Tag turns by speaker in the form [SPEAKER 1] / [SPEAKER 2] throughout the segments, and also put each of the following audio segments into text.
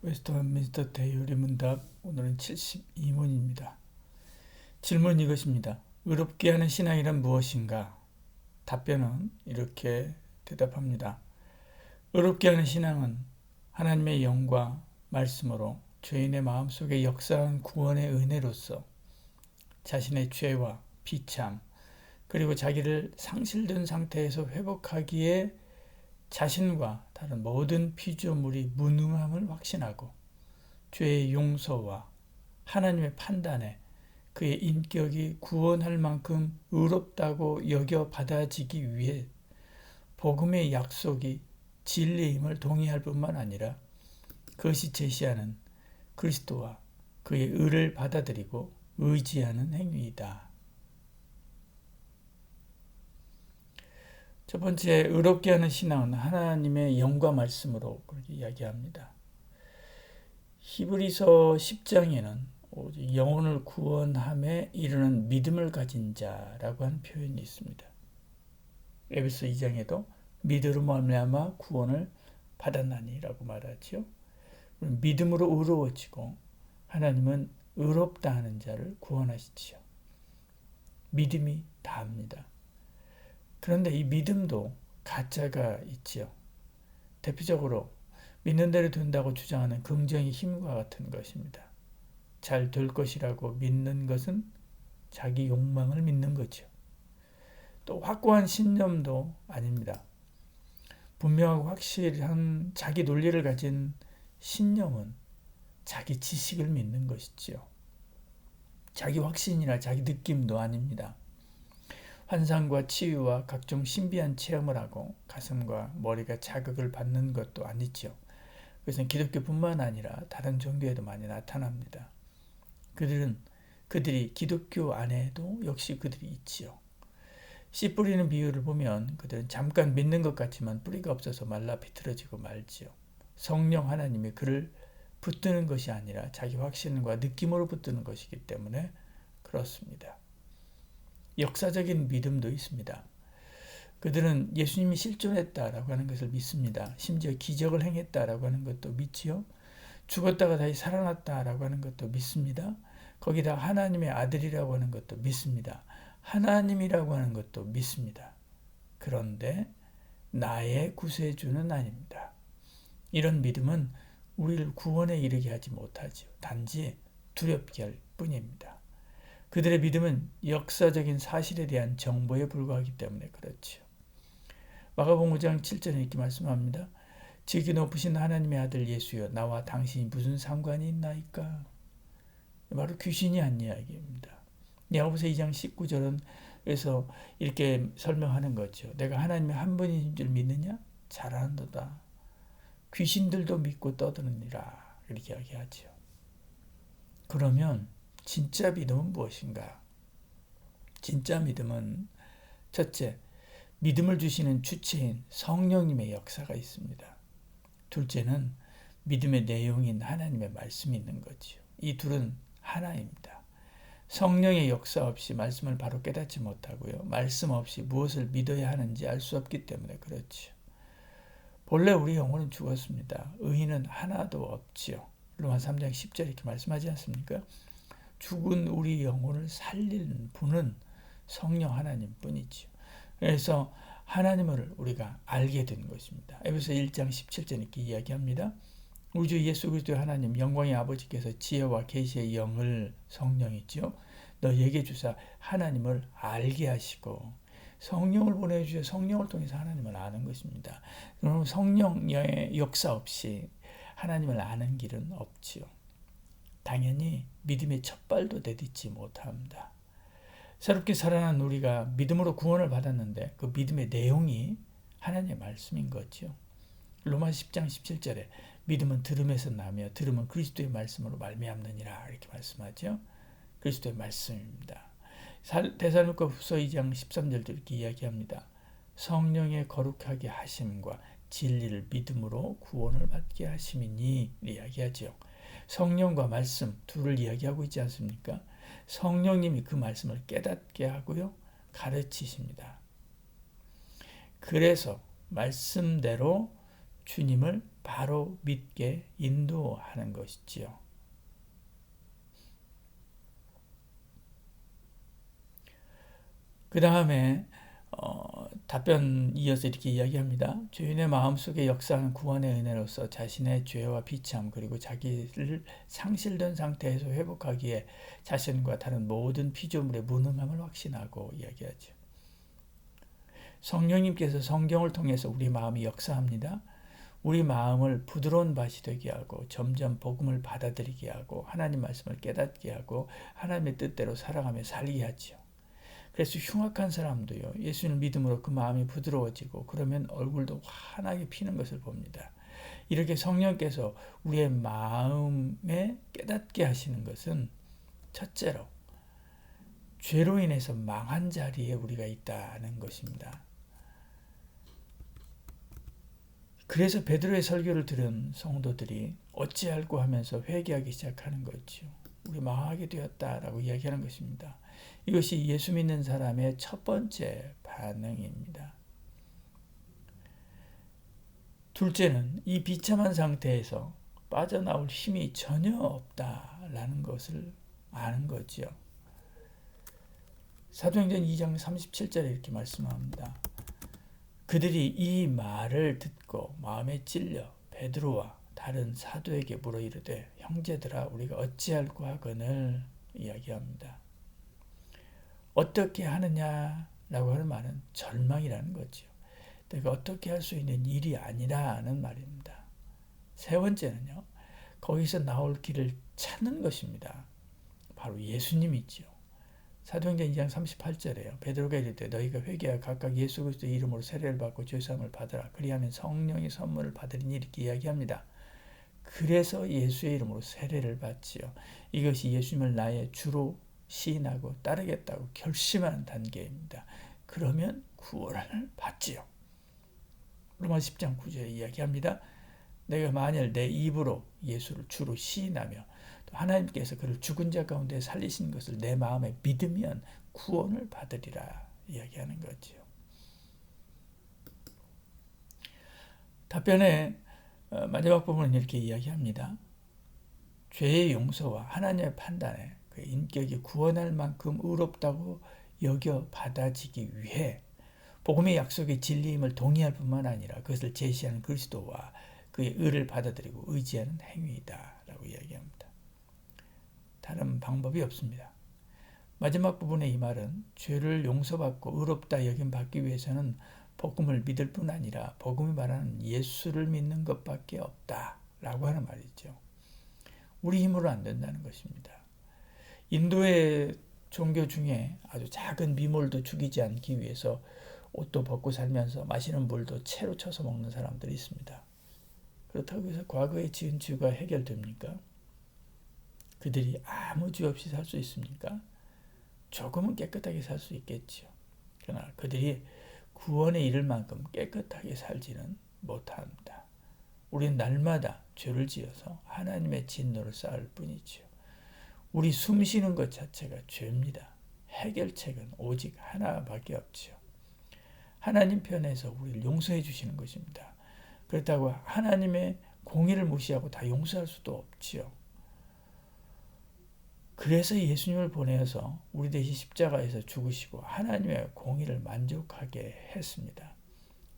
[SPEAKER 1] 웨스트민스터 대요리문답 오늘은 72문입니다. 질문 이것입니다. 의롭게 하는 신앙이란 무엇인가? 답변은 이렇게 대답합니다. 의롭게 하는 신앙은 하나님의 영과 말씀으로 죄인의 마음속에 역사한 구원의 은혜로서 자신의 죄와 비참 그리고 자기를 상실된 상태에서 회복하기에 자신과 다른 모든 피조물이 무능함을 확신하고 죄의 용서와 하나님의 판단에 그의 인격이 구원할 만큼 의롭다고 여겨 받아지기 위해 복음의 약속이 진리임을 동의할 뿐만 아니라 그것이 제시하는 그리스도와 그의 의를 받아들이고 의지하는 행위이다. 첫 번째, 의롭게 하는 신앙은 하나님의 영과 말씀으로 그렇게 이야기합니다. 히브리서 10장에는 오직 영혼을 구원함에 이르는 믿음을 가진 자라고 하는 표현이 있습니다. 에베소 2장에도 믿음으로 말미암아 구원을 받았나니라고 말하지요. 믿음으로 의로워지고 하나님은 의롭다 하는 자를 구원하시지요. 믿음이 다합니다. 그런데 이 믿음도 가짜가 있지요. 대표적으로 믿는 대로 된다고 주장하는 긍정의 힘과 같은 것입니다. 잘 될 것이라고 믿는 것은 자기 욕망을 믿는 거죠. 또 확고한 신념도 아닙니다. 분명하고 확실한 자기 논리를 가진 신념은 자기 지식을 믿는 것이지요. 자기 확신이나 자기 느낌도 아닙니다. 환상과 치유와 각종 신비한 체험을 하고 가슴과 머리가 자극을 받는 것도 아니지요. 그것은 기독교뿐만 아니라 다른 종교에도 많이 나타납니다. 그들이 기독교 안에도 역시 그들이 있지요. 씨 뿌리는 비유를 보면 그들은 잠깐 믿는 것 같지만 뿌리가 없어서 말라 비틀어지고 말지요. 성령 하나님이 그를 붙드는 것이 아니라 자기 확신과 느낌으로 붙드는 것이기 때문에 그렇습니다. 역사적인 믿음도 있습니다. 그들은 예수님이 실존했다라고 하는 것을 믿습니다. 심지어 기적을 행했다라고 하는 것도 믿지요. 죽었다가 다시 살아났다라고 하는 것도 믿습니다. 거기다 하나님의 아들이라고 하는 것도 믿습니다. 하나님이라고 하는 것도 믿습니다. 그런데 나의 구세주는 아닙니다. 이런 믿음은 우리를 구원에 이르게 하지 못하지요. 단지 두렵게 할 뿐입니다. 그들의 믿음은 역사적인 사실에 대한 정보에 불과하기 때문에 그렇지요. 마가복음 5장 7절에 이렇게 말씀합니다. 지극히 높으신 하나님의 아들 예수여 나와 당신이 무슨 상관이 있나이까? 바로 귀신이 한 이야기입니다. 야고보서 2장 19절은 그래서 이렇게 설명하는 거죠. 내가 하나님의 한 분인 줄 믿느냐? 잘하는도다. 귀신들도 믿고 떠드느니라 이렇게 이야기하죠. 그러면 진짜 믿음은 무엇인가? 진짜 믿음은 첫째, 믿음을 주시는 주체인 성령님의 역사가 있습니다. 둘째는 믿음의 내용인 하나님의 말씀이 있는 거지요. 이 둘은 하나입니다. 성령의 역사 없이 말씀을 바로 깨닫지 못하고요. 말씀 없이 무엇을 믿어야 하는지 알 수 없기 때문에 그렇지요. 본래 우리 영혼은 죽었습니다. 의인은 하나도 없지요. 로마 3장 10절 이렇게 말씀하지 않습니까? 죽은 우리 영혼을 살리는 분은 성령 하나님 뿐이지요. 그래서 하나님을 우리가 알게 된 것입니다. 에베소 1장 17절 이렇게 이야기합니다. 우리 주 예수 그리스도의 하나님 영광의 아버지께서 지혜와 계시의 영을 성령이죠. 너희에게 주사 하나님을 알게 하시고 성령을 보내주셔 성령을 통해서 하나님을 아는 것입니다. 그럼 성령의 역사 없이 하나님을 아는 길은 없지요. 당연히 믿음의 첫 발도 내딛지 못합니다. 새롭게 살아난 우리가 믿음으로 구원을 받았는데 그 믿음의 내용이 하나님의 말씀인 거죠. 로마 10장 17절에 믿음은 들음에서 나며 들음은 그리스도의 말씀으로 말미암느니라 이렇게 말씀하죠. 그리스도의 말씀입니다. 데살로니가 후서 2장 13절도 이렇게 이야기합니다. 성령의 거룩하게 하심과 진리를 믿음으로 구원을 받게 하심이니 이야기하죠. 성령과 말씀 둘을 이야기하고 있지 않습니까? 성령님이 그 말씀을 깨닫게 하고요. 가르치십니다. 그래서 말씀대로 주님을 바로 믿게 인도하는 것이지요. 그 다음에 답변 이어서 이렇게 이야기합니다. 주인의 마음속에 역사하는 구원의 은혜로서 자신의 죄와 비참 그리고 자기를 상실된 상태에서 회복하기에 자신과 다른 모든 피조물의 무능함을 확신하고 이야기하죠. 성령님께서 성경을 통해서 우리 마음이 역사합니다. 우리 마음을 부드러운 밭이 되게 하고 점점 복음을 받아들이게 하고 하나님 말씀을 깨닫게 하고 하나님의 뜻대로 살아가며 살게 하지요. 그래서 흉악한 사람도요, 예수님을 믿음으로 그 마음이 부드러워지고 그러면 얼굴도 환하게 피는 것을 봅니다. 이렇게 성령께서 우리의 마음에 깨닫게 하시는 것은 첫째로 죄로 인해서 망한 자리에 우리가 있다는 것입니다. 그래서 베드로의 설교를 들은 성도들이 어찌할꼬 하면서 회개하기 시작하는 거죠. 우리 망하게 되었다라고 이야기하는 것입니다. 이것이 예수 믿는 사람의 첫 번째 반응입니다. 둘째는 이 비참한 상태에서 빠져나올 힘이 전혀 없다라는 것을 아는 거죠. 사도행전 2장 37절에 이렇게 말씀합니다. 그들이 이 말을 듣고 마음에 찔려 베드로와 다른 사도에게 물어 이르되 형제들아 우리가 어찌할꼬 하거늘 이야기합니다. 어떻게 하느냐라고 하는 말은 절망이라는 거죠. 내가 어떻게 할 수 있는 일이 아니라는 말입니다. 세 번째는요. 거기서 나올 길을 찾는 것입니다. 바로 예수님이죠. 사도행전 2장 38절에요. 베드로가 이르되 너희가 회개하여 각각 예수 그리스도의 이름으로 세례를 받고 죄사함을 받으라. 그리하면 성령의 선물을 받으리니 이렇게 이야기합니다. 그래서 예수의 이름으로 세례를 받지요. 이것이 예수님을 나의 주로 시인하고 따르겠다고 결심하는 단계입니다. 그러면 구원을 받지요. 로마 10장 9절에 이야기합니다. 내가 만일 내 입으로 예수를 주로 시인하며 또 하나님께서 그를 죽은 자 가운데 살리신 것을 내 마음에 믿으면 구원을 받으리라 이야기하는 거죠. 답변의 마지막 부분은 이렇게 이야기합니다. 죄의 용서와 하나님의 판단에 그 인격이 구원할 만큼 의롭다고 여겨 받아지기 위해 복음의 약속의 진리임을 동의할 뿐만 아니라 그것을 제시하는 그리스도와 그의 의를 받아들이고 의지하는 행위이다 라고 이야기합니다. 다른 방법이 없습니다. 마지막 부분의 이 말은 죄를 용서받고 의롭다 여김 받기 위해서는 복음을 믿을 뿐 아니라 복음이 말하는 예수를 믿는 것밖에 없다 라고 하는 말이죠. 우리 힘으로 안 된다는 것입니다. 인도의 종교 중에 아주 작은 미몰도 죽이지 않기 위해서 옷도 벗고 살면서 마시는 물도 채로 쳐서 먹는 사람들이 있습니다. 그렇다고 해서 과거에 지은 죄가 해결됩니까? 그들이 아무 죄 없이 살 수 있습니까? 조금은 깨끗하게 살 수 있겠지요. 그러나 그들이 구원에 이를 만큼 깨끗하게 살지는 못합니다. 우리는 날마다 죄를 지어서 하나님의 진노를 쌓을 뿐이지요. 우리 숨 쉬는 것 자체가 죄입니다. 해결책은 오직 하나밖에 없지요. 하나님 편에서 우리를 용서해 주시는 것입니다. 그렇다고 하나님의 공의를 무시하고 다 용서할 수도 없지요. 그래서 예수님을 보내어서 우리 대신 십자가에서 죽으시고 하나님의 공의를 만족하게 했습니다.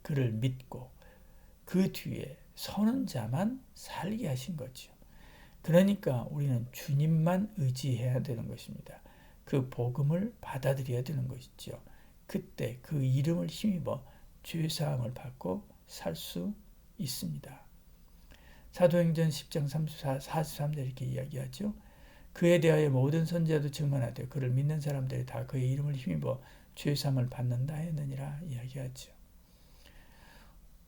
[SPEAKER 1] 그를 믿고 그 뒤에 서는 자만 살게 하신 거죠. 그러니까 우리는 주님만 의지해야 되는 것입니다. 그 복음을 받아들여야 되는 것이죠. 그때 그 이름을 힘입어 죄사함을 받고 살 수 있습니다. 사도행전 10장 43절 이렇게 이야기하죠. 그에 대하여 모든 선지자도 증언하되 그를 믿는 사람들이 다 그의 이름을 힘입어 죄사함을 받는다 했느니라 이야기하죠.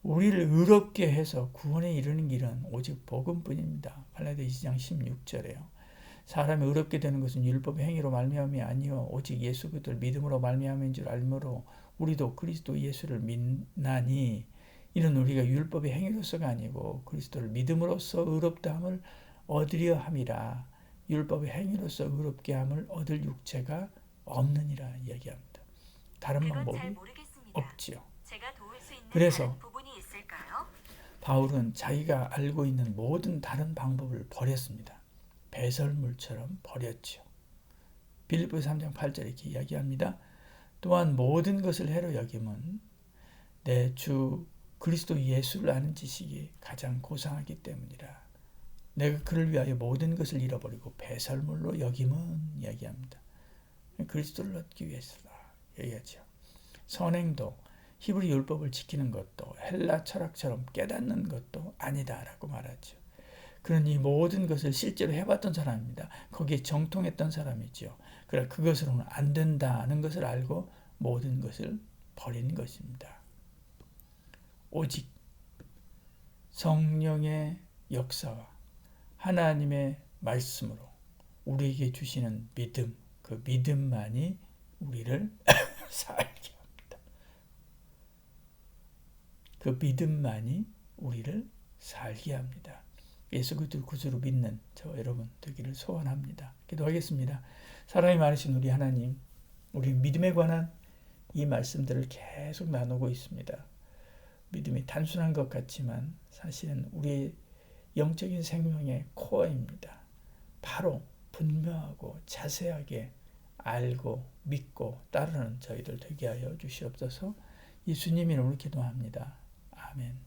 [SPEAKER 1] 우리를 의롭게 해서 구원에 이르는 길은 오직 복음뿐입니다. 갈라디아 2장 16절에요. 사람이 의롭게 되는 것은 율법의 행위로 말미암이 아니요 오직 예수 그리스도를 믿음으로 말미암인 줄 알므로 우리도 그리스도 예수를 믿나니 이는 우리가 율법의 행위로서가 아니고 그리스도를 믿음으로써 의롭다함을 얻으려 함이라. 율법의 행위로서 의롭게 함을 얻을 육체가 없느니라 이야기합니다. 다른 방법이 없지요. 그래서 바울은 자기가 알고 있는 모든 다른 방법을 버렸습니다. 배설물처럼 버렸지요. 빌립보서 3장 8절에 이렇게 이야기합니다. 또한 모든 것을 해로 여김은 내 주 그리스도 예수를 아는 지식이 가장 고상하기 때문이라. 내가 그를 위하여 모든 것을 잃어버리고 배설물로 여김은 이야기합니다. 그리스도를 얻기 위해서다 얘기하죠. 선행도 히브리 율법을 지키는 것도 헬라 철학처럼 깨닫는 것도 아니다라고 말하죠. 그는 이 모든 것을 실제로 해봤던 사람입니다. 거기에 정통했던 사람이죠. 그러나 그것으로는 안 된다는 것을 알고 모든 것을 버린 것입니다. 오직 성령의 역사와 하나님의 말씀으로 우리에게 주시는 믿음, 그 믿음만이 우리를 살게 합니다. 그 믿음만이 우리를 살게 합니다. 예수 그리스도를 구주로 믿는 저 여러분 되기를 소원합니다. 기도하겠습니다. 사랑이 많으신 우리 하나님, 우리 믿음에 관한 이 말씀들을 계속 나누고 있습니다. 믿음이 단순한 것 같지만 사실은 우리의 영적인 생명의 코어입니다. 바로 분명하고 자세하게 알고 믿고 따르는 저희들 되게 하여 주시옵소서. 예수님 이름으로 기도합니다. 아멘.